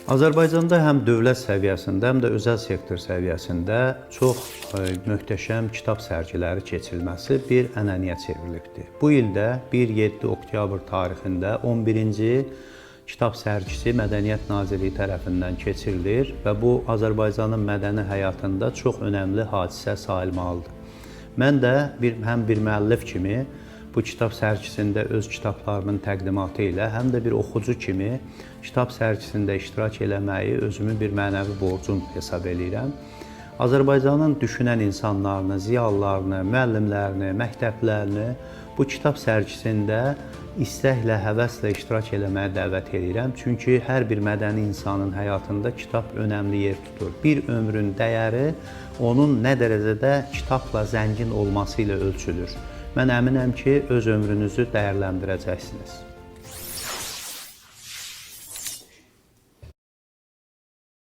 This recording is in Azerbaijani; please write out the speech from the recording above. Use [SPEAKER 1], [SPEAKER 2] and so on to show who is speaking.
[SPEAKER 1] Azərbaycanda həm dövlət səviyyəsində, həm də özəl sektor səviyyəsində çox möhtəşəm kitab sərgiləri keçirilməsi bir ənənəyə çevrilibdir. Bu il də 1-7 oktyabr tarixində 11-ci kitab sərgisi Mədəniyyət Nazirliyi tərəfindən keçirilir və bu Azərbaycanın mədəni həyatında çox önəmli hadisə sayılmalıdır. Mən də həm bir müəllif kimi bu kitab sərgisində öz kitablarımın təqdimatı ilə, həm də bir oxucu kimi kitab sərgisində iştirak eləməyi özümün bir mənəvi borcum hesab edirəm. Azərbaycanın düşünən insanlarını, ziyalılarını, müəllimlərini, məktəblərini bu kitab sərgisində istəklə, həvəslə iştirak eləməyə dəvət edirəm. Çünki hər bir mədəni insanın həyatında kitab önəmli yer tutur. Bir ömrün dəyəri onun nə dərəcədə kitabla zəngin olması ilə ölçülür. Mən əminəm ki, öz ömrünüzü dəyərləndirəcəksiniz.